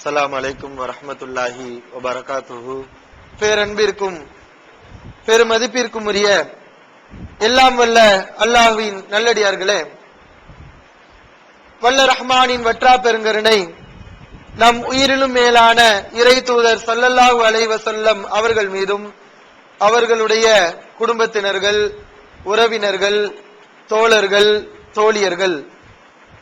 அஸ்ஸலாமு அலைக்கும் வரஹ்மத்துல்லாஹி வபரகாத்துஹு. பேரன்பிற்கும் பெருமதிப்பிற்கும் உரிய எல்லாம் வல்ல அல்லாஹ்வின் நல்லடியார்களே, வல்ல ரஹ்மானின் வற்றா பெருங்கருணை நம் உயிரிலும் மேலான இறை தூதர் ஸல்லல்லாஹு அலைஹி வஸல்லம் அவர்கள் மீதும் அவர்களுடைய குடும்பத்தினர்கள், உறவினர்கள், தோழர்கள், தோழியர்கள்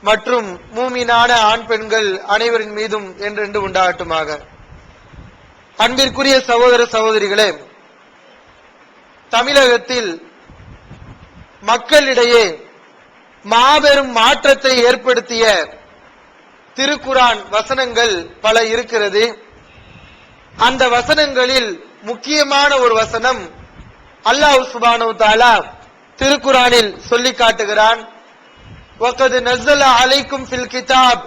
மற்றும் மூமினான ஆண் பெண்கள் அனைவரின் மீதும் என்றென்று உண்டாகட்டுமாக. அன்பிற்குரிய சகோதர சகோதரிகளே, தமிழகத்தில் மக்களிடையே மாபெரும் மாற்றத்தை ஏற்படுத்திய திருக்குர்ஆன் வசனங்கள் பல இருக்கிறது. அந்த வசனங்களில் முக்கியமான ஒரு வசனம் அல்லாஹ் சுப்ஹானஹு வ தஆலா திருக்குர்ஆனில் சொல்லி காட்டுகிறான். வகத் நஸல அலைக்கும் ஃபில் கிதாப்,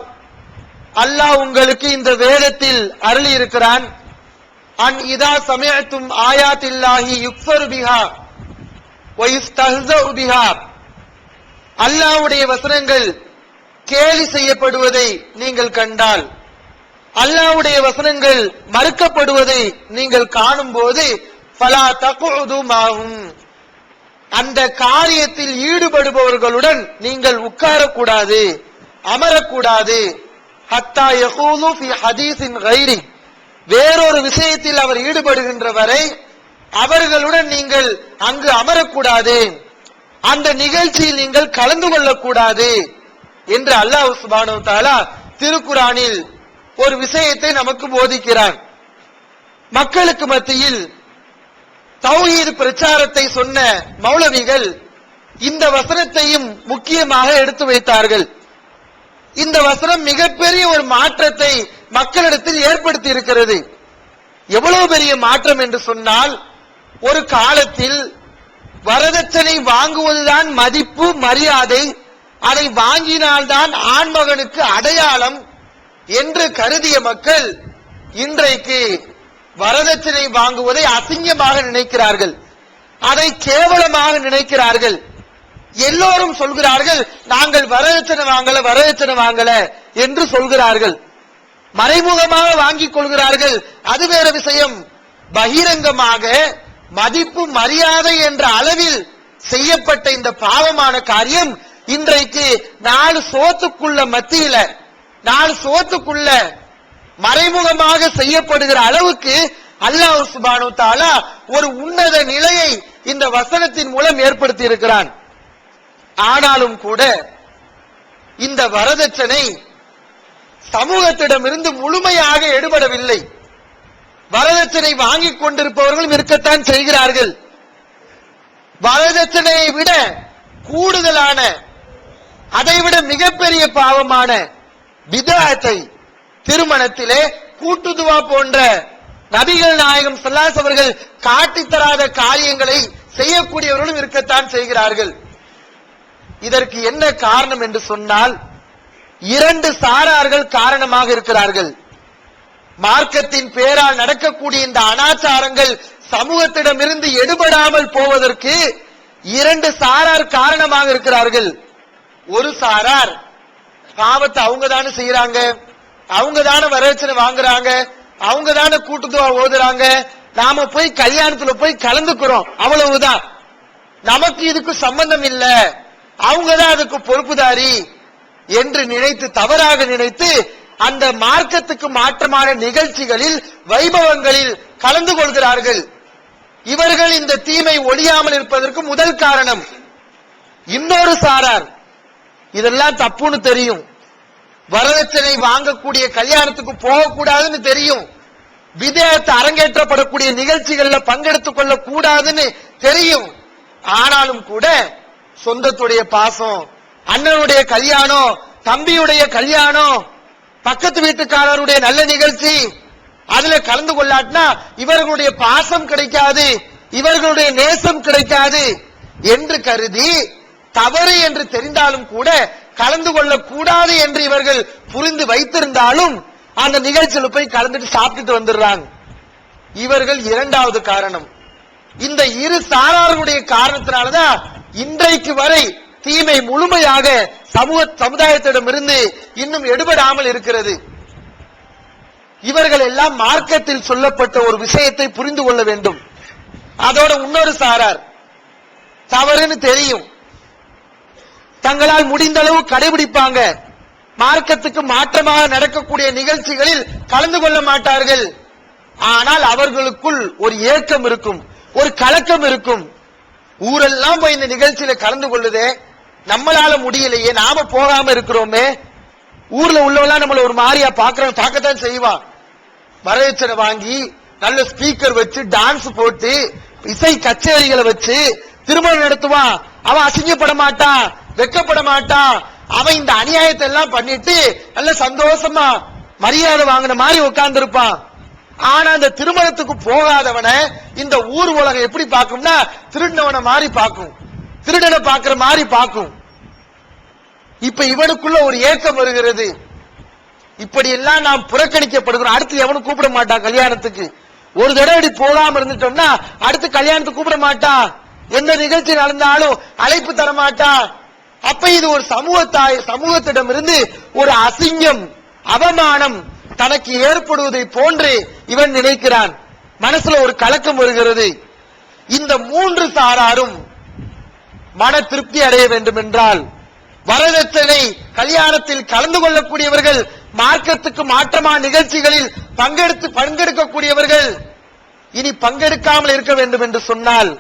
அல்லாஹ் உங்களுக்கு இந்த வேதத்தில் அருளி இருக்கிறான். அன் இதா சமிஅத்தும் ஆயாத்தில்லாஹி யுக்ஃபரு பிஹா வ யுஸ்தஹ்ஸஉ பிஹா, அல்லாஹ்வுடைய வசனங்கள் கேலி செய்யப்படுவதை நீங்கள் கண்டால், அல்லாஹ்வுடைய வசனங்கள் மறுக்கப்படுவதை நீங்கள் காணும் போது ஃபலா தக்உது மாஹும், அந்த காரியத்தில் ஈடுபடுபவர்களுடன் நீங்கள் உட்காரக்கூடாது, அமரக்கூடாது. ஹத்தா யகூலு ஃபி ஹதீஸின் கைரி, வேறொரு விஷயத்தில் அவர் ஈடுபடுகின்ற வரை அவர்களுடன் நீங்கள் அங்கு அமரக்கூடாது, அந்த நிகழ்ச்சியில் நீங்கள் கலந்து கொள்ளக்கூடாது என்று அல்லாஹ் சுப்ஹானஹு வ தஆலா திருக்குர்ஆனில் ஒரு விஷயத்தை நமக்கு போதிக்கிறான். மக்களுக்கு மத்தியில் தௌஹீத் பிரச்சாரத்தை சொன்ன மௌலவிகள் இந்த வசனத்தையும் முக்கியமாக எடுத்து வைத்தார்கள். இந்த வசனம் மிகப்பெரிய ஒரு மாற்றத்தை மக்களிடத்தில் ஏற்படுத்தி இருக்கிறது. எவ்வளவு பெரிய மாற்றம் என்று சொன்னால், ஒரு காலத்தில் வரதட்சணை வாங்குவதுதான் மதிப்பு, மரியாதை, அதை வாங்கினால்தான் ஆண்மகனுக்கு அடையாளம் என்று கருதிய மக்கள் இன்றைக்கு வரதட்சணை வாங்குவதை அசிங்கமாக நினைக்கிறார்கள், அதை கேவலமாக நினைக்கிறார்கள். எல்லோரும் சொல்கிறார்கள், நாங்கள் வரதட்சணை வாங்கல என்று சொல்கிறார்கள். மறைமுகமாக வாங்கிக் கொள்கிறார்கள், அது வேற விஷயம். பகிரங்கமாக மதிப்பு, மரியாதை என்ற அளவில் செய்யப்பட்ட இந்த பாவமான காரியம் இன்றைக்கு 4 சோத்துக்குள்ள மத்தியில, 4 சோத்துக்குள்ள மறைமுகமாக செய்யப்படுகிற அளவுக்கு அல்லாஹ் சுப்ஹானஹு வ தஆலா ஒரு உன்னத நிலையை இந்த வசனத்தின் மூலம் ஏற்படுத்தி இருக்கிறான். ஆனாலும் கூட இந்த வரதட்சணை சமூகத்திடமிருந்து முழுமையாக எடுபடவில்லை. வரதட்சணை வாங்கிக் கொண்டிருப்பவர்களும் இருக்கத்தான் செய்கிறார்கள். வரதட்சணையை விட கூடுதலான, அதைவிட மிகப்பெரிய பாவமான பித்அத்தை, திருமணத்திலே கூட்டுதுவா போன்ற நபிகள் நாயகம் ஸல்லல்லாஹு அலைஹி அவர்கள் காட்டித்தராத காரியங்களை செய்யக்கூடியவர்களும் இருக்கத்தான் செய்கிறார்கள். இதற்கு என்ன காரணம் என்று சொன்னால், 2 சாரார்கள் காரணமாக இருக்கிறார்கள். மார்க்கத்தின் பேரால் நடக்கக்கூடிய இந்த அனாச்சாரங்கள் சமூகத்திடமிருந்து எடுபடாமல் போவதற்கு 2 சாரார் காரணமாக இருக்கிறார்கள். ஒரு சாரார் பாவத்தை அவங்க தானே செய்யறாங்க, அவங்க தானே வரதட்சணை வாங்குறாங்க, அவங்க தானே கூட்டுதுவா ஓதுறாங்க, நாம போய் கல்யாணத்துல போய் கலந்துக்கிறோம், அவ்வளவுதான், நமக்கு இதுக்கு சம்பந்தம் இல்ல, அவங்க தான் அதுக்கு பொறுப்புதாரி என்று நினைத்து, தவறாக நினைத்து அந்த மார்க்கத்துக்கு மாற்றமான நிகழ்ச்சிகளில், வைபவங்களில் கலந்து கொள்கிறார்கள். இவர்கள் இந்த தீமை ஒழியாமல் இருப்பதற்கு முதல் காரணம். இன்னொரு சாரார் இதெல்லாம் தப்புன்னு தெரியும், வரதட்சணை வாங்கக்கூடிய கல்யாணத்துக்கு போகக்கூடாதுன்னு தெரியும், பித்அத் அரங்கேற்றப்படக்கூடிய நிகழ்ச்சிகள்ல பங்கெடுத்துக் கொள்ள கூடாதுன்னு தெரியும். ஆனாலும் கூட சொந்தத்துடைய பாசம், அண்ணனுடைய கல்யாணம், தம்பியுடைய கல்யாணம், பக்கத்து வீட்டுக்காரருடைய நல்ல நிகழ்ச்சி, அதுல கலந்து கொள்ளாட்டினா இவர்களுடைய பாசம் கிடைக்காது, இவர்களுடைய நேசம் கிடைக்காது என்று கருதி, தவறு என்று தெரிந்தாலும் கூட கலந்து கொள்ள கூடாது என்று இவர்கள் புரிந்து வைத்திருந்தாலும் அந்த நிகழ்ச்சியில போய் கலந்துட்டு சாப்பிட்டுட்டு வந்துடுறாங்க. இவர்கள் 2வது காரணம். இந்த 2 சாரார்களுடைய காரணத்தினாலதான் இன்றைக்கு வரை தீமை முழுமையாக சமுதாயத்திடமிருந்து இன்னும் எடுபடாமல் இருக்கிறது. இவர்கள் எல்லாம் மார்க்கத்தில் சொல்லப்பட்ட ஒரு விஷயத்தை புரிந்து கொள்ள வேண்டும். அதோட இன்னொரு சாரார் தவறுன்னு தெரியும், தங்களால் முடிந்த அளவு கடைபிடிப்பாங்க, மார்க்கத்துக்கு மாற்றமாக நடக்கக்கூடிய நிகழ்ச்சிகளில் கலந்து கொள்ள மாட்டார்கள். ஆனால் அவர்களுக்குள் ஒரு ஏக்கம் இருக்கும், ஒரு கலக்கம் இருக்கும். ஊரெல்லாம் போய் இந்த நிகழ்ச்சியில கலந்து கொள்ளுதே, நம்மளால முடியலையே, நாம போகாம இருக்கிறோமே, ஊர்ல உள்ளவெல்லாம் நம்மள ஒரு மாதிரியா பார்க்கத்தான் செய்வான். வரவேற்சனை வாங்கி நல்ல ஸ்பீக்கர் வச்சு டான்ஸ் போட்டு இசை கச்சேரிகளை வச்சு திருமணம் நடத்துவான். அவன் அசிங்கப்பட மாட்டான், வெக்கப்பட மாட்டான். அவன் இந்த அநியாயத்தை எல்லாம் பண்ணிட்டு நல்ல சந்தோஷமா மரியாதை வாங்கின மாதிரி உட்கார்ந்து இருப்பான். ஆனா அந்த திருமணத்துக்கு போகாதவனை இந்த ஊர் உலகம் எப்படி பார்க்கும்னா திருடனவனை மாதிரி பார்க்கும், திருடனை பார்க்கிற மாதிரி பார்க்கும். இப்ப இவனுக்குள்ள ஒரு ஏக்கம் வருகிறது, இப்படி எல்லாம் நாம் புறக்கணிக்கப்படுகிறோம். அடுத்து எவனும் கூப்பிட மாட்டான் கல்யாணத்துக்கு. ஒரு தடவை போகாம இருந்துட்டோம்னா அடுத்து கல்யாணத்துக்கு கூப்பிட மாட்டான், எந்த நிகழ்ச்சி நடந்தாலும் அழைப்பு தர மாட்டான். அப்ப இது ஒரு சமூகத்திடமிருந்து ஒரு அசிங்கம், அவமானம் தனக்கு ஏற்படுவதை போன்று இவன் நினைக்கிறான். மனசுல ஒரு கலக்கம் வருகிறது. இந்த மூன்று சாராரும் மன திருப்தி அடைய வேண்டும் என்றால், வரதட்சணை கல்யாணத்தில் கலந்து கொள்ளக்கூடியவர்கள், மார்க்கத்துக்கு மாற்றமான நிகழ்ச்சிகளில் பங்கெடுக்கக்கூடியவர்கள் இனி பங்கெடுக்காமல் இருக்க வேண்டும் என்று சொன்னால்,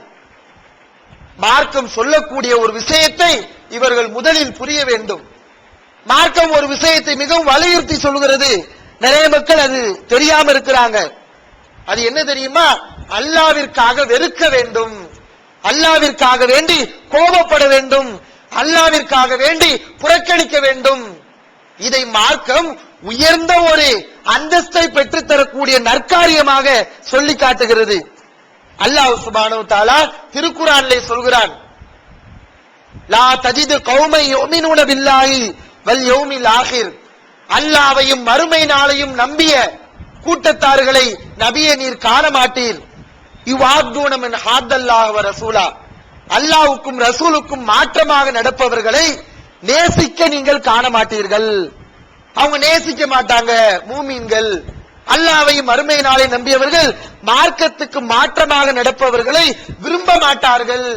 மார்க்கம் சொல்லக்கூடிய ஒரு விஷயத்தை இவர்கள் முதலில் புரிய வேண்டும். மார்க்கம் ஒரு விஷயத்தை மிகவும் வலியுறுத்தி சொல்கிறது, நிறைய மக்கள் அது தெரியாம இருக்கிறாங்க. அது என்ன தெரியுமா? அல்லாவிற்காக வெறுக்க வேண்டும், அல்லாவிற்காக வேண்டி கோபப்பட வேண்டும், அல்லாவிற்காக வேண்டி புறக்கணிக்க வேண்டும். இதை மார்க்கம் உயர்ந்த ஒரு அந்தஸ்தை பெற்றுத்தரக்கூடிய நற்காரியமாக சொல்லி காட்டுகிறது. அல்லாஹ் சுப்ஹானஹு வ தஆலா திருக்குர்ஆனிலே சொல்கிறான், லா தஜிது கௌமை யுமினூன பில்லாஹி வல் யௌமில் ஆகிர். அல்லாஹ்வையும் மறுமை நாளையும் நம்பிய கூட்டத்தார்களை நபியே நீர் காண மாட்டீர். யுவாதுன மின் ஹாதல்லாஹ் வ ரசூலா. அல்லாஹ்வுக்கும் ரசூலுக்கும் மாற்றமாக நடப்பவர்களை நேசிக்க நீங்கள் காண மாட்டீர்கள். அவங்க நேசிக்க மாட்டாங்க மூமீன்கள். அல்லாஹ்வையும் மறுமை நாளை நம்பியவர்கள் மார்க்கத்துக்கு மாற்றமாக நடப்பவர்களை விரும்ப மாட்டார்கள்.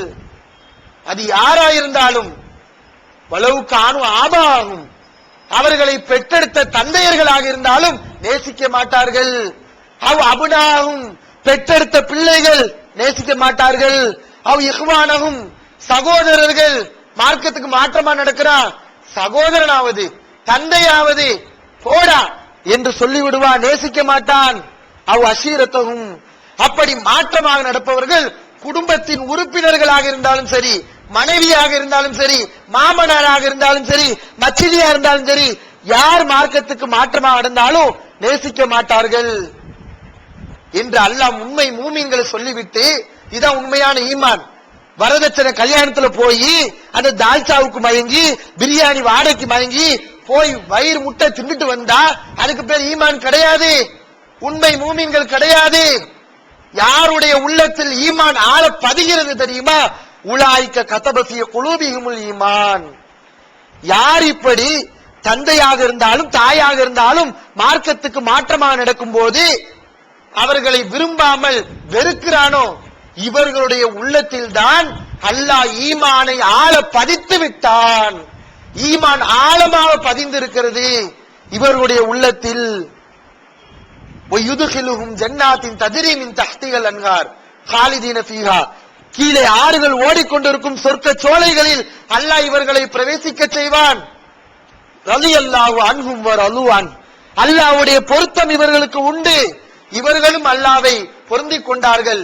அது யாராயிருந்தாலும், வலவுக்கு ஆபாகும், அவர்களை பெற்றெடுத்த தந்தையர்களாக இருந்தாலும் நேசிக்க மாட்டார்கள். அபுனாகும், பெற்றெடுத்த பிள்ளைகள் நேசிக்க மாட்டார்கள். இஹ்வானகும், சகோதரர்கள், மார்க்கத்துக்கு மாற்றமா நடக்கிறான் சகோதரனாவது தந்தையாவது போடா என்று சொல்லிவிடுவான், நேசிக்க மாட்டான். அஷீரத்தகும், அப்படி மாற்றமாக நடப்பவர்கள் குடும்பத்தின் உறுப்பினர்களாக இருந்தாலும் சரி, மனைவியாக இருந்தாலும் சரி, மாமனாராக இருந்தாலும் சரி, மச்சிலியா இருந்தாலும் சரி, யார் மார்க்கத்துக்கு மாற்றமாக நடந்தாலும் நேசிக்க மாட்டார்கள் என்று அல்லாஹ் உண்மை மூமீன்களை சொல்லிவிட்டு, இதான் உண்மையான ஈமான். வரதட்சணை கல்யாணத்துல போய் அந்த தால்சாவுக்கு மயங்கி, பிரியாணி வாடகைக்கு மயங்கி போய் வயிறு முட்டை தின்னுட்டு வந்தா அதுக்கு பேர் ஈமான் கிடையாது, உண்மை மூமீன்கள் கிடையாது. யாருடைய உள்ளத்தில் ஈமான் ஆழ பதிகிறது தெரியுமா? உலாய்க்க கதபசிய குலூபிஹிமுல் ஈமான். யார் இப்படி தந்தையாக இருந்தாலும் தாயாக இருந்தாலும் மார்க்கத்துக்கு மாற்றமாக நடக்கும் போது அவர்களை விரும்பாமல் வெறுக்கிறானோ, இவர்களுடைய உள்ளத்தில் தான் அல்லாஹ் ஈமானை ஆழ பதித்து விட்டான். ஈமான் ஆழமாக பதிந்திருக்கிறது இவர்களுடைய உள்ளத்தில். வயுதுகிலுஹும் ஜன்னாத்தின் தஜ்ரி மின் தஹ்திஹல் அன்ஹார் காலிதீன ஃபீஹா. கீழே ஆறுகள் ஓடிக்கொண்டிருக்கும் சொர்க்க சோலைகளில் அல்லாஹ் இவர்களை பிரவேசிக்க செய்வான். ரலியல்லாஹு அன்ஹும் வ ரலுவான். அல்லாஹ்வுடைய பொருத்தம் இவர்களுக்கு உண்டு, இவர்களும் அல்லாஹ்வை பொருந்திக் கொண்டார்கள்.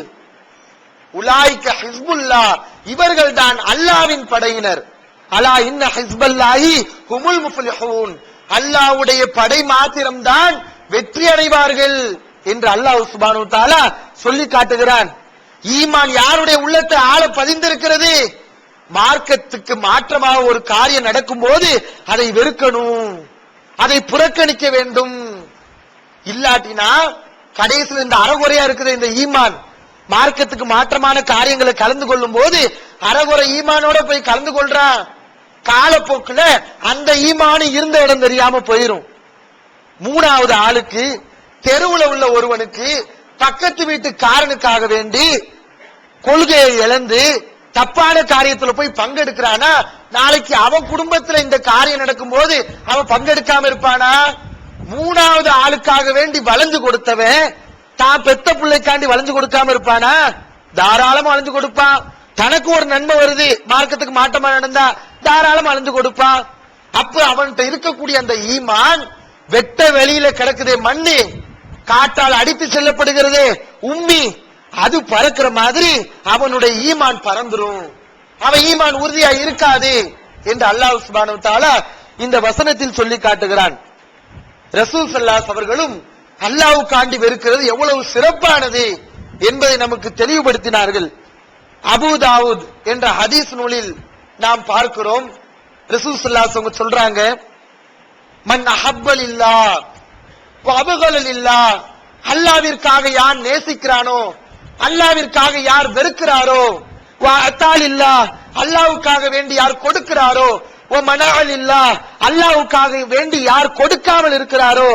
உலாய்க ஹிஸ்புல்லாஹ், இவர்கள் தான் அல்லாஹ்வின் படையினர். அலா இன்ன ஹிஸ்பல்லாஹி ஹுமுல் முஃப்லிஹூன், அல்லாஹ்வுடைய படை மாத்திரம்தான் வெற்றி அடைவார்கள் என்று அல்லாஹ் சுப்ஹானஹு வ தஆலா சொல்லி காட்டுகிறான். ஈமான் யாருடைய உள்ளத்தை ஆழ பதிந்திருக்கிறது? மார்க்கத்துக்கு மாற்றமாக ஒரு காரியம் நடக்கும் போது அதை வெறுக்கணும், அதை புறக்கணிக்க வேண்டும். இல்லாட்டினா கடைசியில் இந்த அறகுறையா இருக்குது இந்த ஈமான். மார்க்கத்துக்கு மாற்றமான காரியங்களை கலந்து கொள்ளும் போது அறகுறை ஈமானோட போய் கலந்து கொள்றான். காலப்போக்குல அந்த ஈமான் இருந்த இடம் தெரியாம போயிரும். மூணாவது ஆளுக்கு தெருவுல உள்ள ஒருவனுக்கு பக்கத்து வீட்டு காரனுக்காக வேண்டி கொள்கையை இழந்து தப்பான காரியத்துல போய் பங்கெடுக்கிறானா, நாளைக்கு அவன் குடும்பத்துல இந்த காரியம் நடக்கும் போது அவன் பங்கெடுக்காம இருப்பானா? மூணாவது ஆளுக்காக வேண்டி வளைஞ்சு கொடுத்தவன் தான் பெத்த பிள்ளைக்காண்டி வளைஞ்சு கொடுக்காம இருப்பானா? தாராளமா வளைஞ்சு கொடுப்பான். தனக்கு ஒரு நன்மை வருது, மார்க்கத்துக்கு மாற்றமா நடந்தா தாராளமா வளைஞ்சு கொடுப்பான். அப்ப அவன்கிட்ட இருக்கக்கூடிய அந்த ஈமான் வெட்ட வெளியில கிடக்குதே மண்ணு, காற்றால் அடித்து செல்லப்படுகிறது உம்மி, அது பறக்கிற மாதிரி அவனுடைய ஈமான் பறந்துரும், அவன் ஈமான் உறுதியா இருக்காது என்று அல்லாஹ் சுப்ஹானஹு வ தஆலா இந்த வசனத்தில் சொல்லி காட்டுகிறான். ரசூல் ஸல்லல்லாஹு அவர்களும் அல்லாஹ்வுக்காண்டி வெறுக்கிறது எவ்வளவு சிறப்பானது என்பதை நமக்கு தெளிவுபடுத்தினார்கள். அபூ தாவூத் என்ற ஹதீஸ் நூலில் நாம் பார்க்கிறோம். ரசூல் ஸல்லல்லாஹு சொல்றாங்க, மன் அஹப்பலில்லாஹ் வ அபகலலில்லாஹ், அல்லாஹ்விற்காக யார் நேசிக்கிறானோ, அல்லாஹ்விற்காக யார் வெறுக்கிறாரோ, வ அத்தாலில்லாஹ், அல்லாஹ்வுக்காக வேண்டி யார் கொடுக்கிறாரோ, வ மனஅலில்லாஹ், அல்லாஹ்வுக்காக வேண்டி யார் கொடுக்காமல் இருக்கிறாரோ,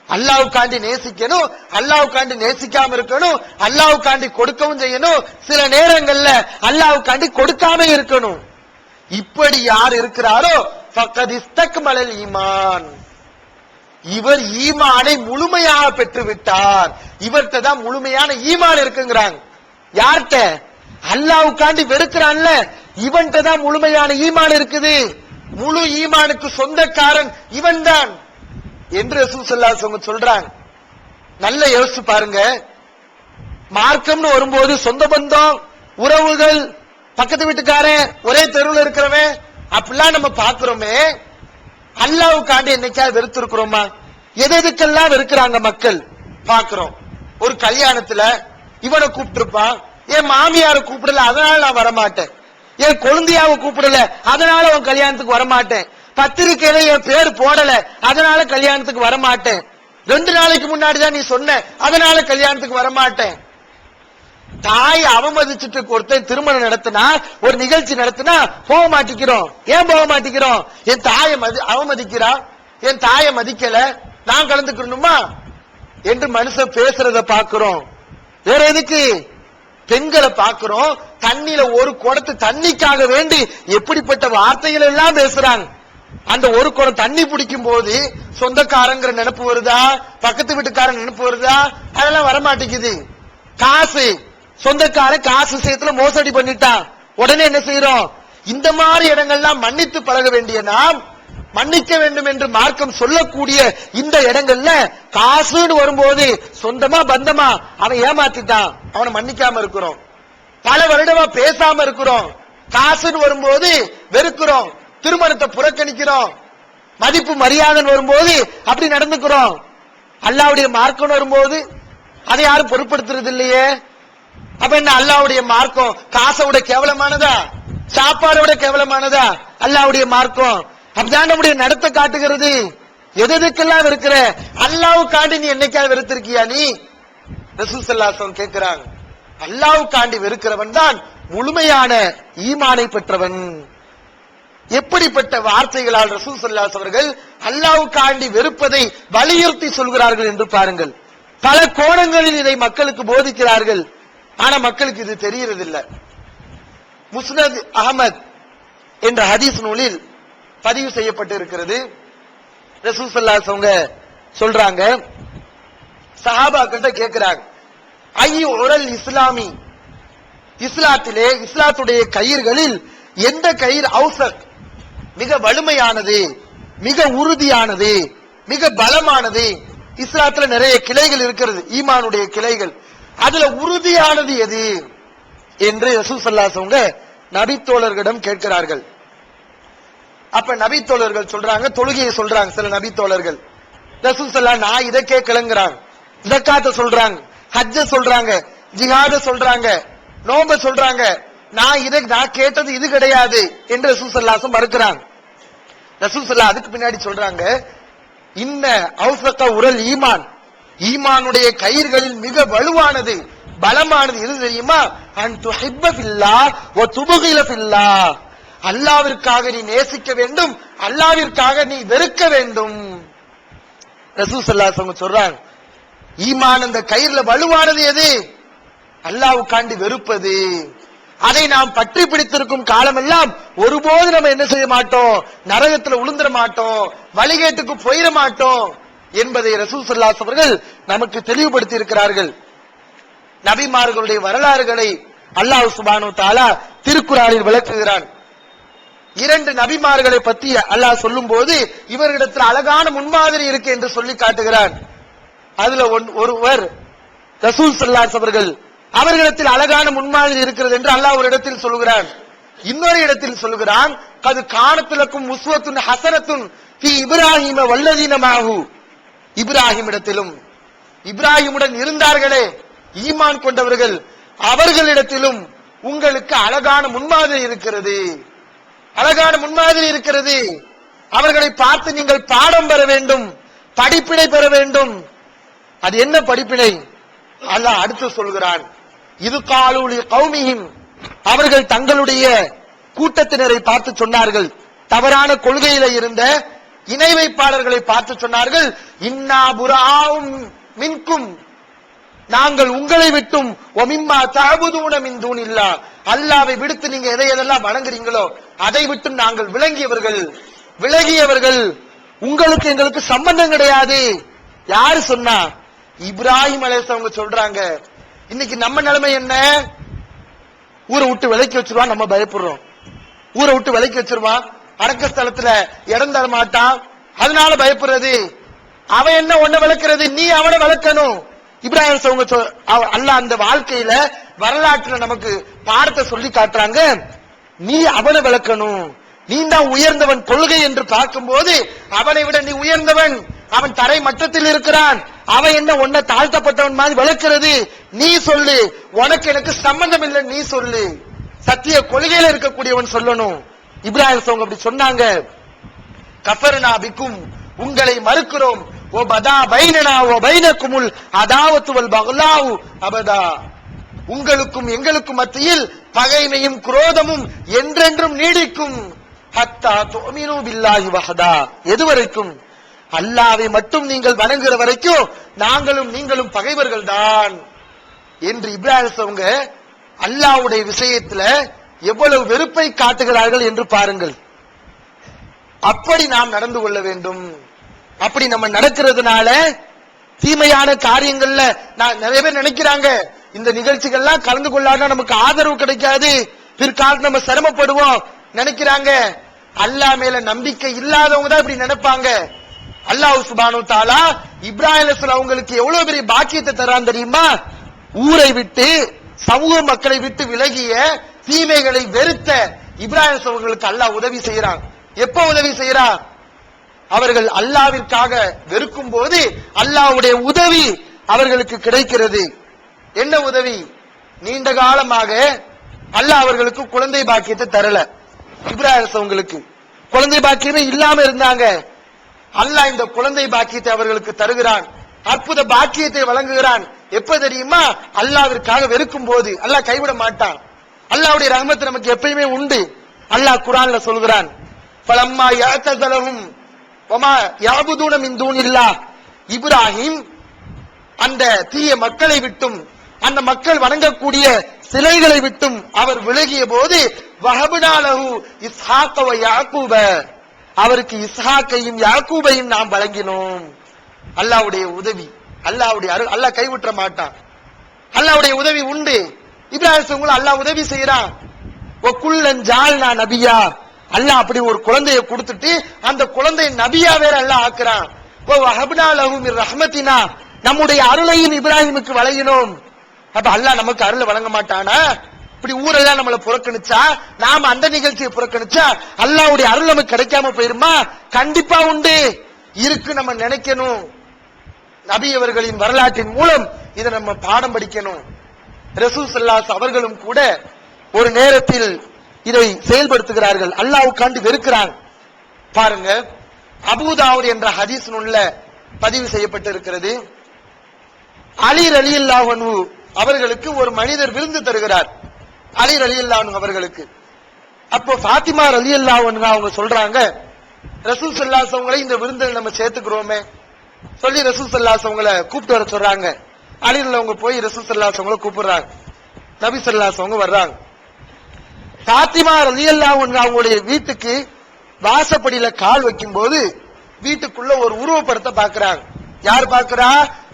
அல்லாஹ்வுக்காண்டி நேசிக்கணும், அல்லாஹ்வுக்காண்டி நேசிக்காம இருக்கணும், அல்லாஹ்வுக்காண்டி கொடுக்கவும் செய்யணும், சில நேரங்கள்ல அல்லாஹ்வுக்காண்டி கொடுக்காம இருக்கணும். இப்படி யார் இருக்கிறாரோ ஃபக்கத் இஸ்தக்மலல் ஈமான், இவர் ஈமானை முழுமையாக பெற்று விட்டார். இவர்கிட்ட தான் முழுமையான ஈமான் இருக்குங்கிறாங்க. யார்கிட்ட? அல்லாஹ்வுக்காண்டி வெறுக்கிறான்ல, இவன்கிட்ட தான் முழுமையான ஈமான் இருக்குது. முழு ஈமானுக்கு சொந்தக்காரன் இவன் தான் என்று ரசூல் ஸல்லல்லாஹு அலைஹி வஸல்லம் சொல்றாங்க. நல்ல யோசிச்சு பாருங்க. மார்க்கம்னு வரும்போது சொந்த பந்தம், உறவுகள், பக்கத்து வீட்டுக்காரன், ஒரே தெருவில் இருக்கிறவன், அப்படிலாம் நம்ம பாக்குறோமே. அல்லாஹ்வுக்காண்டி என்னைக்காவது வெறுத்திருக்கிறோமா? எதுக்கெல்லாம் வெறுக்கிறாங்க மக்கள் பாக்குறோம். ஒரு கல்யாணத்துல இவனை கூப்பிட்டுருப்பான், என் மாமியாரை கூப்பிடல அதனால நான் வரமாட்டேன், என் கொழுந்தியாவை கூப்பிடல அதனால உன் கல்யாணத்துக்கு வரமாட்டேன், பத்திரிக்கையில என் பேர் போடல அதனால கல்யாணத்துக்கு வரமாட்டேன், 2 நாளைக்கு முன்னாடிதான் நீ சொன்ன அதனால கல்யாணத்துக்கு வரமாட்டேன். தாய் அவமதிச்சுட்டு ஒருத்தன் திருமணம் நடத்தினா, ஒரு நிகழ்ச்சி நடத்தினா போக மாட்டிக்கிறோம். ஏன் போக மாட்டிக்கிறோம்? என் தாயை அவமதிக்கிறா, என் தாயை மதிக்கல, நான் கலந்துக்கணுமா என்று மனுஷன் பேசுறத பாக்குறோம். வேற எதுக்கு? பெண்களை பாக்குறோம், தண்ணியில ஒரு குடத்து தண்ணிக்காக வேண்டி எப்படிப்பட்ட வார்த்தைகள் எல்லாம் பேசுறாங்க. அந்த ஒரு குடம் தண்ணி பிடிக்கும் போது சொந்தக்காரங்கிற நினைப்பு வருதா, பக்கத்து வீட்டுக்காரன் நினைப்பு வருதா? அதெல்லாம் வரமாட்டேங்குது. காசு, சொந்தக்காரன் காசு விஷயத்துல மோசடி பண்ணிட்டான், உடனே என்ன செய்யறோம்? இந்த மாதிரி இடங்கள்லாம் மன்னித்து பழக வேண்டிய நாம், மன்னிக்க வேண்டும் என்று மார்க்கம் சொல்லக்கூடிய இந்த இடங்கள்ல காசுன்னு வரும்போது சொந்தமா பந்தமா அவன் ஏமாத்திட்டான், அவனை மன்னிக்காம இருக்கிறோம். பல வருடமா பேசாம இருக்கிறோம், காசுன்னு வரும்போது வெறுக்கிறோம், திருமணத்தை புறக்கணிக்கிறோம், மதிப்பு மரியாதை வரும்போது அப்படி நடந்துக்கிறோம். அல்லாஹ்வுடைய மார்க்கம் வரும்போது அதை யாரும் பொருட்படுத்துறது இல்லையே. அப்ப என்ன அல்லாஹ்வுடைய மார்க்கம் காசை விட கேவலமானதா, சாப்பாடை விட கேவலமானதா அல்லாஹ்வுடைய மார்க்கம்? அப்படிதான் நம்முடைய நடத்த காட்டுகிறது. எதுக்கெல்லாம் இருக்கிற அல்லாஹ்வுக்காண்டி நீ என்னைக்காவது வெறுத்திருக்கியா நீ? ரசூல் ஸல்லல்லாஹு அலைஹி வஸல்லம் கேட்கிறாங்க. அல்லாஹ்வுக்காண்டி வெறுக்கிறவன் தான் முழுமையான ஈமானை பெற்றவன். எப்படிப்பட்ட வார்த்தைகளால் ரசூல் ஸல்லல்லாஹு அலைஹி அவர்கள் அல்லாஹ்வுக்காண்டி வெறுப்பதை வலியுறுத்தி சொல்கிறார்கள் என்று பாருங்கள். பல கோணங்களில் இதை மக்களுக்கு போதிக்கிறார்கள், ஆனா மக்களுக்கு இது தெரியறதில்லை. முஸ்னத் அஹ்மத் என்ற ஹதீஸ் நூலில் பதிவு செய்யப்பட்டு இருக்கிறது. ரசூல் ஸல்லல்லாஹு அலைஹி வஸல்லம் சொல்றாங்க, சஹாபாக்கிட்ட கேட்கிறாங்க, ஐயு உரல் இஸ்லாமி, இஸ்லாத்திலே இஸ்லாத்துடைய கயிர்களில் எந்த கயிறு அவுசக், மிக வலிமையானது, மிக உறுதியானது, மிக பலமானது? இஸ்லாத்துல நிறைய கிளைகள் இருக்கிறது, ஈமானுடைய கிளைகள், அதுல உறுதியானது எது என்று ரசூல் ஸல்லல்லாஹு அலைஹி வஸல்லம் நபித்தோழர்களிடம் கேட்கிறார்கள். அப்ப நபித்தோழர்கள் சொல்றாங்க, தொழுகையை சொல்றாங்க. சில நபித்தோழர்கள் ரசூல் ஸல்லல்லாஹு நான் இதை கேட்கலங்கிறாங்க, ஜக்காத்தை சொல்றாங்க, ஹஜ்ஜ சொல்றாங்க, ஜிஹாத சொல்றாங்க, நோம்ப சொல்றாங்க, நான் கேட்டது இது கிடையாது என்று ரசூல் ஸல்லல்லாஹு அலைஹி வஸல்லம் மறுக்கிறாங்க. ரசூல் ஸல்லல்லாஹு அதுக்கு பின்னாடி சொல்றாங்க, இன்ன அவுஸக உரல் ஈமான், ஈமானுடைய கயிர்களில் மிக வலுவானது, பலமானது எது தெரியுமா? அன் துஹிப்ப ஃபில்லாஹ் வ துபகில ஃபில்லாஹ், அல்லாஹ்விற்காக நீ நேசிக்க வேண்டும், அல்லாஹ்விற்காக நீ வெறுக்க வேண்டும். ரசூல் ஸல்லல்லாஹு அலைஹி வஸல்லம் சொல்றாங்க, ஈமான் அந்த கயிறுல வலுவானது எது? அல்லாஹ்வுக்காண்டி வெறுப்பது. அதை நாம் பற்றி பிடித்திருக்கும் காலமெல்லாம் ஒருபோது நம்ம என்ன செய்ய மாட்டோம், நரகத்துல உளுந்துட மாட்டோம், வழிகேட்டுக்கு போயிட மாட்டோம் என்பதை ரசூல் ஸல்லல்லாஹு அலைஹி அவர்கள் நமக்கு தெளிவுபடுத்தி இருக்கிறார்கள். நபிமார்களுடைய வரலாறுகளை அல்லாஹ் சுப்ஹானஹு வ தஆலா திருக்குர்ஆனில் விளக்குகிறான். 2 நபிமார்களை பற்றி அல்லாஹ் சொல்லும் போது இவர்களிடத்தில் அழகான முன்மாதிரி இருக்கு என்று சொல்லி காட்டுகிறான். அதுல ஒருவர் ரசூல் ஸல்லல்லாஹு அலைஹி அவர்கள், அவர்களிடத்தில் அழகான முன்மாதிரி இருக்கிறது என்று அல்லாஹ் ஒரு இடத்தில் சொல்கிறான். இன்னொரு இடத்தில் சொல்கிறான், கது கானத்துலக்கும் உஸ்வத்துன் ஹஸனத்துன் ஃபீ இப்ராஹீம வல்லதீன மஅஹு. இப்ராஹிம் இடத்திலும் இப்ராஹிமுடன் இருந்தார்களே ஈமான் கொண்டவர்கள், அவர்களிடத்திலும் உங்களுக்கு அழகான முன்மாதிரி இருக்கிறது, அழகான முன்மாதிரி இருக்கிறது. அவர்களை பார்த்து நீங்கள் பாடம் பெற வேண்டும், படிப்பினை பெற வேண்டும். அது என்ன படிப்பினை? அல்லாஹ் அடுத்து சொல்கிறான், இது காலூலி கௌமிஹிம், அவர்கள் தங்களுடைய கூட்டத்தினரை பார்த்து சொன்னார்கள், தவறான கொள்கையில இருந்த இணை வைப்பாளர்களை பார்த்து சொன்னார்கள், இன்னா புராவும் மின்கும், நாங்கள் உங்களை விட்டும் ஒமிம்மா தஅபுதூன மின் தூனில்லா, அல்லாஹ்வை விடுத்து நீங்க எதை எதெல்லாம் வணங்குறீங்களோ அதை விட்டு நாங்கள் விலகியவர்கள், உங்களுக்கு எங்களுக்கு சம்பந்தம் கிடையாது. யாரு சொன்னா? இப்ராஹிம் அலைஹிஸ்ஸலாம் சொல்றாங்க. இன்னைக்கு நம்ம நிலைமை என்ன? ஊரை விட்டு விலக்கி வச்சிருவான், நம்ம பயப்படுறோம். ஊரை விட்டு விலக்கி வச்சிருவான், அடக்க ஸ்தலத்துல இடம் தர மாட்டான், அதனால பயப்படுறது. அவன் என்ன ஒன்ன விளக்குறது, நீ அவனை விளக்கணும். இப்ராஹிம் அல்லாஹ் அந்த வாழ்க்கையில வரலாற்றுல நமக்கு பாடத்தை சொல்லி காட்டுறாங்க. நீ அவனை விளக்கணும், நீ தான் உயர்ந்தவன். கொள்கை என்று பார்க்கும்போது அவனை விட நீ உயர்ந்தவன், அவன் தரை மட்டத்தில் இருக்கிறான், அவன் என்ன ஒன்ன தாழ்த்தப்பட்டவன் மாதிரி விளக்குறது. நீ சொல்லு, உனக்கு எனக்கு சம்பந்தம் இல்லை, நீ சொல்லு. சத்திய கொள்கையில இருக்கக்கூடியவன் சொல்லணும். இப்ராஹிம் அப்படி சொன்னாங்க. கஃபர்னா பிக்கும், உங்களை மறுக்கிறோம். ஓ பதா பைனனா ஓ பைனக்குமுல் அதாவத்து வல் பக்லாவு அபதா, உங்களுக்கும் எங்களுக்கும் மத்தியில் பகைமையும் குரோதமும் என்றென்றும் நீடிக்கும். ஹத்தா துமினு பில்லாஹி வஹதா, எதுவரைக்கும்? அல்லாஹ்வை மட்டும் நீங்கள் வணங்குகிற வரைக்கும் நாங்களும் நீங்களும் பகைவர்கள் தான் என்று இப்ராஹிம் அவங்க அல்லாஹ்வுடைய விஷயத்துல எவ்வளவு வெறுப்பை காட்டுகிறார்கள் என்று பாருங்கள். அப்படி நாம் நடந்து கொள்ள வேண்டும். அப்படி நம்ம நடக்கிறதுனால தீமையான காரியங்கள்ல நிறைய பேர் நினைக்கிறாங்க, இந்த நிகழ்ச்சிகள்லாம் கலந்து கொள்ளாத நமக்கு ஆதரவு கிடைக்காது, பிற்காலத்தில் நம்ம சிரமப்படுவோம் நினைக்கிறாங்க. அல்லாஹ் மேல நம்பிக்கை இல்லாதவங்க தான் இப்படி நினைப்பாங்க. அல்லாஹ் சுப்ஹானஹு வ தஆலா இப்ராஹிம் அலைஹிஸ்ஸலாம் அவங்களுக்கு எவ்வளவு பெரிய பாக்கியத்தை தரான் தெரியுமா? ஊரை விட்டு சமூக மக்களை விட்டு விலகிய தீமைகளை வெறுத்த இப்ராஹிம் அவர்களுக்கு அல்லாஹ் உதவி செய்யறான். எப்ப உதவி செய்யறான்? அவர்கள் அல்லாஹ்விற்காக வெறுக்கும் போது அல்லாஹ்வுடைய உதவி அவர்களுக்கு கிடைக்கிறது. என்ன உதவி? நீண்ட காலமாக அல்லாஹ் அவர்களுக்கு குழந்தை பாக்கியத்தை தரல. இப்ராஹிம் அவங்களுக்கு குழந்தை பாக்கியமே இல்லாம இருந்தாங்க. அல்லாஹ் இந்த குழந்தை பாக்கியத்தை அவர்களுக்கு தருகிறான், அற்புத பாக்கியத்தை வழங்குகிறான். எப்ப தெரியுமா? அல்லாஹ்விற்காக வெறுக்கும் போது. அல்லாஹ் கைவிட மாட்டான். அல்லாஹ்வுடைய ரஹ்மத் நமக்கு எப்பயுமே உண்டு. அல்லாஹ் குர்ஆன்ல சொல்கிறான், ஃபலம்மா யஅதஸலஹும் வமா யஅபுதூன மின் தூனில்லாஹ், இப்ராஹிம் அந்த தீய மக்களை விட்டும் அந்த மக்கள் வணங்கக்கூடிய சிலைகளை விட்டும் அவர் விலகிய போது வஹப்னா லஹு இஸ்ஹாக வ யாக்கூப, அவருக்கு இஸ்ஹாக்கையும் யாக்கூபையும் நாம் வழங்கினோம். அல்லாஹ்வுடைய உதவி, அல்லாஹ்வுடைய அருள், அல்லாஹ் கைவிட்ட மாட்டான். அல்லாஹ்வுடைய உதவி உண்டு. இப்ராஹிம் அல்லாஹ் உதவி செய்யறான். வ குல்லன் ஜஅல்னா நபியா, அல்லாஹ் அப்படி ஒரு குழந்தையை கொடுத்துட்டு அந்த குழந்தை நபியா வேற அல்லாஹ் ஆக்குறான். வ வஹப்னா லஹு மிர் ரஹ்மத்தினா, நம்முடைய அருளையும் இப்ராஹிமுக்கு வழங்கினோம். அப்ப அல்லாஹ் நமக்கு அருள் வழங்க மாட்டானா? இப்படி ஊரெல்லாம் நம்மளை புறக்கணிச்சா, நாம அந்த நிகழ்ச்சியை புறக்கணிச்சா அல்லாஹ்வுடைய அருள் நமக்கு கிடைக்காம போயிருமா? கண்டிப்பா உண்டு, இருக்கு. நம்ம நினைக்கணும். நபி அவர்களின் வரலாற்றின் மூலம் இதை நம்ம பாடம் படிக்கணும். ரசூல் ஸல்லல்லாஹு அலைஹி அவர்களும் கூட ஒரு நேரத்தில் இதை செயல்படுத்துகிறார்கள். அல்லாஹ்வுக்காண்டி வெறுக்கிறாங்க. பாருங்க, அபூதாவூத் என்ற ஹதீஸ் நூல்ல பதிவு செய்யப்பட்டிருக்கிறது. அலி ரலியல்லாஹு அன்ஹு அவர்களுக்கு ஒரு மனிதர் விருந்து தருகிறார். அலி ரலியல்லாஹு அன்ஹு அவர்களுக்கு. அப்போ ஃபாத்திமா ரலியல்லாஹு அன்ஹா அவங்க சொல்றாங்க, ரசூல் ஸல்லல்லாஹு அலைஹி வஸல்லம் இந்த விருந்தில் நம்ம சேர்த்துக்கிறோமே, சொல்லி ரசூல் ஸல்லல்லாஹு அலைஹி வஸல்லம் கூப்பிட்டு வர சொல்றாங்க. அலிரலியல்லாஹு போய் ரசூல் ஸல்லல்லாஹு அலைஹி வஸல்லம் கூப்பிடுறாங்க. நபி ஸல்லல்லாஹு அலைஹி வஸல்லம் வர்றாங்க. ஃபாத்திமா ரலியல்லாஹு அன்ஹா அவங்களுடைய வீட்டுக்கு வாசப்படியில கால் வைக்கும் போது வீட்டுக்குள்ள ஒரு உருவப்படத்தை பாக்குறாங்க. யார் பாக்குறா?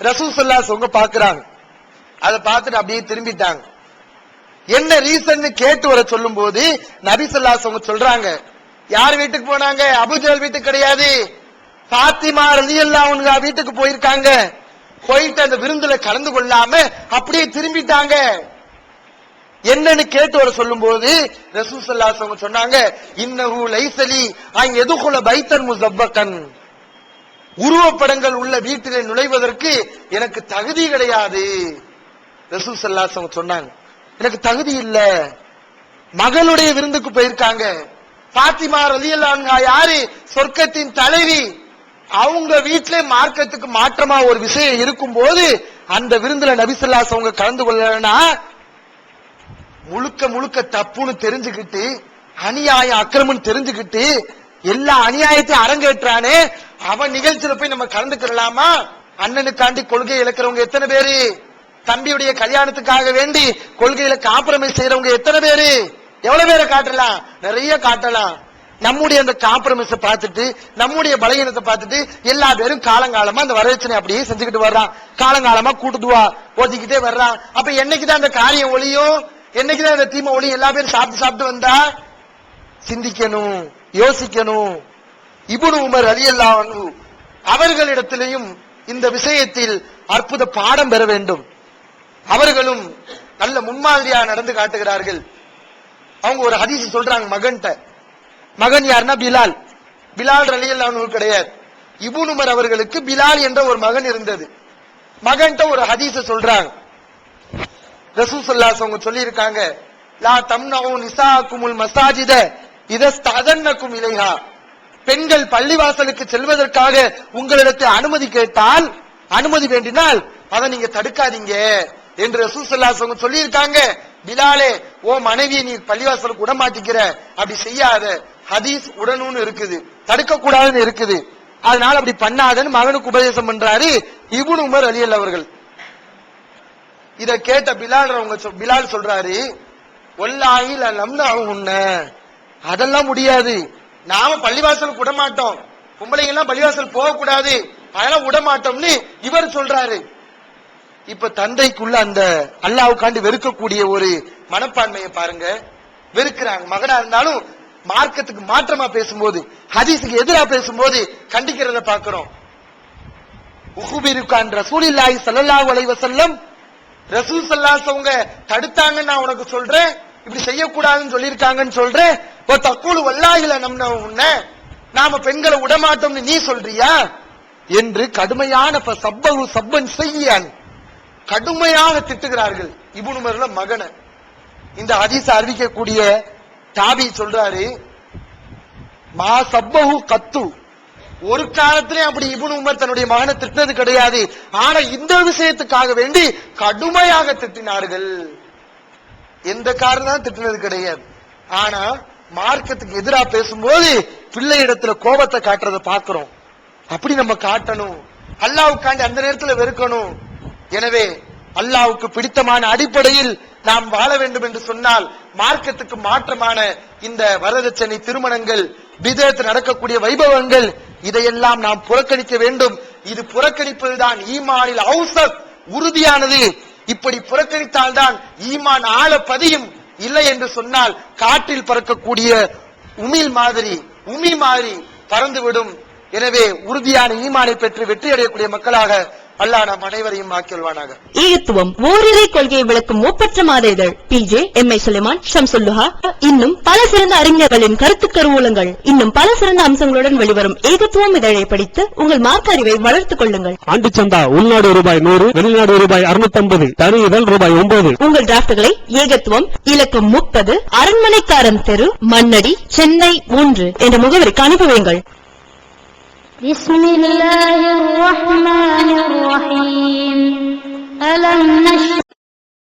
ரசூல் ஸல்லல்லாஹு அலைஹி வஸல்லம் பாக்குறாங்க. அதை பார்த்துட்டு அப்படியே திரும்பிட்டாங்க. என்ன ரீசன் கேட்டு வர சொல்லும் போது நபி ஸல்லல்லாஹு அலைஹி வஸல்லம் சொல்றாங்க, யார் வீட்டுக்கு போனாங்க? அபூஜஹல் வீட்டுக்கு கிடையாது, ஃபாத்திமா ரலியல்லாஹு அன்ஹா வீட்டுக்கு போயிருக்காங்க. போயிட்டு அந்த விருந்துல கலந்து கொள்ளாம அப்படியே திரும்பிட்டாங்க. என்னன்னு கேட்டு வர சொல்லும் போது ரசூல் ஸல்லல்லாஹு அலைஹி வஸல்லம் சொன்னாங்க, இன்னஹு லைஸலி அன் யதுகுல பைத்தன் முஸப்பகன், உருவப்படங்கள் உள்ள வீட்டிலே நுழைவதற்கு எனக்கு தகுதி கிடையாது. ரசூல் ஸல்லல்லாஹு அலைஹி வஸல்லம் சொன்னாங்க, எனக்கு தகுதி இல்ல. மகளுடைய விருந்துக்கு போயிருக்காங்க. ஃபாத்திமா ரலியல்லாஹு அன்ஹா யாரு? சொர்க்கத்தின் தலைவி. அவங்க வீட்டிலே மார்க்கத்துக்கு மாற்றமா ஒரு விஷயம் இருக்கும் போது அந்த விருந்துல நபி ஸல்லல்லாஹு அலைஹி வஸல்லம் கலந்து கொள்ளலனா முழுக்க முழுக்க தப்புன்னு தெரிஞ்சுக்கிட்டு, அநியாயம் அக்கிரமம் தெரிஞ்சுக்கிட்டு எல்லா அநியாயத்தையும் அரங்கேற்றானே, அவன் நிகழ்ச்சியில போய் நம்ம கலந்துக்கலாமா? அண்ணனுக்காண்டி கொள்கை இழக்கிறவங்க எத்தனை பேரு? தம்பியுடைய கல்யாணத்துக்காக வேண்டி கொள்கையில காம்ப்ரமைஸ் செய்யறவங்க எத்தனை பேரு? எவ்வளவு பேரை காட்டலாம்? நிறைய காட்டலாம். நம்முடைய அந்த காம்ப்ரமைஸ பார்த்துட்டு, நம்முடைய பலகீனத்தை பார்த்துட்டு எல்லா பேரும் காலங்காலமா அந்த வரதட்சணை அப்படியே செஞ்சுக்கிட்டு வர்றான். காலங்காலமா கூட்டுதுவா ஓதிக்கிட்டே வர்றான். அப்ப என்னைக்குதான் அந்த காரியம் ஒளியும்? என்னைக்குதான் அந்த தீமை ஒளியும்? எல்லா பேரும் சாப்பிட்டு சாப்பிட்டு வந்தா சிந்திக்கணும், யோசிக்கணும். இப்னு உமர் ரலியல்லாஹு அன்ஹு அவர்களிடத்திலேயும் இந்த விஷயத்தில் அற்புத பாடம் பெற வேண்டும். அவர்களும் நல்ல முன்மாதிரியா நடந்து காட்டுகிறார்கள். அவங்க ஒரு ஹதீஸ் சொல்றாங்க மகன்கிட்ட. மகன் யாருன்னா பிலால். பிலால் ரலியல்லாஹு அன்ஹு கிடையாது. இப்னு உமர் அவர்களுக்கு பிலால் என்ற ஒரு மகன் இருந்தது. மகன்கிட்ட ஒரு ஹதீஸ் சொல்றாங்க. ரசூல் ஸல்லல்லாஹு அலைஹி வஸல்லம் சொல்லி இருக்காங்க, லா தம்னஉ நிசாக்குமுல் மசாஜித இதஸ்தஅதன்னகும் இலைஹா, பெண்கள் பள்ளிவாசலுக்கு செல்வதற்காக உங்களிடத்தில் அனுமதி கேட்டால், அனுமதி வேண்டினால் அதை நீங்க தடுக்காதீங்க என்று ரசூல் ஸல்லல்லாஹு அலைஹி வஸல்லம் சொல்லி இருக்காங்க. பிலாலே, ஓ மனைவியை நீ பள்ளிவாசலுக்கு விட மாட்டிக்கிற, அப்படி செய்யாத. ஹதீஸ் உடனும் இருக்குது, தடுக்க கூடாதுன்னு இருக்குது. அதனால அப்படி பண்ணாதன்னு மகனுக்கு உபதேசம் பண்றாரு இப்னு உமர் ரலியல்லாஹு அவர்கள். இத கேட்ட பிலால் சொல்றாரு, வல்லாஹி லம்னஉன்ன, அதெல்லாம் முடியாது, நாம பள்ளிவாசலுக்கு விட மாட்டோம், பொம்பளைங்க எல்லாம் பள்ளிவாசல் போக கூடாது, அதெல்லாம் விட மாட்டோம்னு இவர் சொல்றாரு. இப்ப தந்தைக்குள்ள அந்த அல்லாஹ்வுக்காண்டி வெறுக்கக்கூடிய ஒரு மனப்பான்மையை பாருங்க. வெறுக்கிறாங்க. மகனா இருந்தாலும் மார்க்கத்துக்கு மாற்றமா பேசும்போது, ஹதீஸுக்கு எதிராக பேசும்போது கண்டிக்கிறத பாக்குறோம். உஹுபிருக்கான் ரசூலுல்லாஹி ஸல்லல்லாஹு அலைஹி வஸல்லம், ரசூல் ஸல்லல்லாஹு அலைஹி வஸல்லம் தடுத்தாங்கன்னு நான் உனக்கு சொல்றேன், இப்படி செய்யக்கூடாதுன்னு சொல்லியிருக்காங்கன்னு சொல்றேன். ஓ தக்கூலு வல்லாஹி லம்னஉன்ன, நாம பெண்களை விடமாட்டோம்னு நீ சொல்றியா என்று கடுமையான சப்பஹு சப்பன் செய்யான், கடுமையாக திட்டுகிறார்கள் இப்னு உமர்ல மகனை. இந்த ஹதீஸ் அறிவிக்கக்கூடிய தாபி சொல்றாரு, மா சப்பஹு கத்து, ஒரு காலத்திலே அப்படி இப்னு உமர் தன்னுடைய மகனை திட்டினது கிடையாது. ஆனா இந்த விஷயத்துக்காக வேண்டி கடுமையாக திட்டினார்கள். எந்த காரணம் திட்டினது கிடையாது. ஆனா மார்க்கத்துக்கு எதிராக பேசும்போது பிள்ளை இடத்துல கோபத்தை காட்டுறத பாக்குறோம். அப்படி நம்ம காட்டணும். அல்லாஹ்வுக்காண்டி அந்த நேரத்தில் வெறுக்கணும். எனவே அல்லாஹ்வுக்கு பிடித்தமான அடிப்படையில் நாம் வாழ வேண்டும் என்று சொன்னால் மார்க்கத்துக்கு மாற்றமான இந்த வரதட்சணை, திருமணங்கள், பிதஅத் நடக்கக்கூடிய வைபவங்கள், இதையெல்லாம் நாம் புறக்கணிக்க வேண்டும். இது புறக்கணிப்பதுதான் ஈமானில் அவுசத், உறுதியானது. இப்படி புறக்கணித்தால்தான் ஈமான் ஆழ பதியும். இல்லை என்று சொன்னால் காற்றில் பறக்கக்கூடிய உமி மாதிரி பறந்துவிடும். எனவே உறுதியான ஈமானை பெற்று வெற்றி அடையக்கூடிய மக்களாக அல்லாஹ் நம் அனைவரையும் ஆக்கியல்வானாக. ஏகத்துவம் ஓரிரை கொள்கையை விளக்கும் ஒப்பற்ற மாத இதழ் PJ MI சுலைமான், ஷம்சுல்லுஹா, இன்னும் பல சிறந்த அறிஞர்களின் கருத்து கருவூலங்கள், இன்னும் பல சிறந்த அம்சங்களுடன் வெளிவரும் ஏகத்துவம் இதழை படித்து உங்கள் மார்க்க அறிவை வளர்த்துக் கொள்ளுங்கள். ஆண்டு சந்தா உள்நாடு ரூபாய் 100, வெளிநாடு ரூபாய் 650, தனி இதழ் ரூபாய் 9. உங்கள் டிராப்ட்களை ஏகத்துவம், இலக்கம் 30, அரண்மனைக்காரன் தெரு, மண்ணடி, சென்னை 3 என்ற முகவரிக்கு அனுப்பி வையுங்கள். بسم الله الرحمن الرحيم. ألم نشرح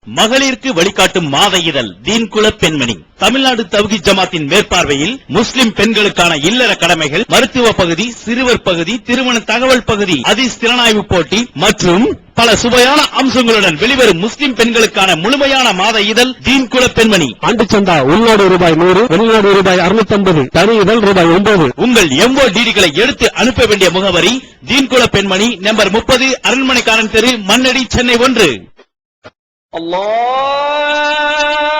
மகளிருக்கு வழிகாட்டும் மாத இதழ் தீன்குல பெண்மணி. தமிழ்நாடு தவ்ஹீத் ஜமாத்தின் மேற்பார்வையில் முஸ்லிம் பெண்களுக்கான இல்லற கடமைகள், மருத்துவ பகுதி, சிறுவர் பகுதி, திருமண தகவல் பகுதி, ஹதீஸ் திறனாய்வு போட்டி மற்றும் பல சுவையான அம்சங்களுடன் வெளிவரும் முஸ்லிம் பெண்களுக்கான முழுமையான மாத இதழ் தீன்குல பெண்மணி. ஆண்டு சந்தா உள்நாடு ரூபாய் 100, வெளிநாடு ரூபாய் 650, தனி இதழ் ரூபாய் 9. உங்கள் MODD-களை எடுத்து அனுப்ப வேண்டிய முகவரி தீன்குல பெண்மணி, நம்பர் 30, அரண்மனைக்காரன் தெரு, மண்ணடி, சென்னை 1. அல்லாஹ்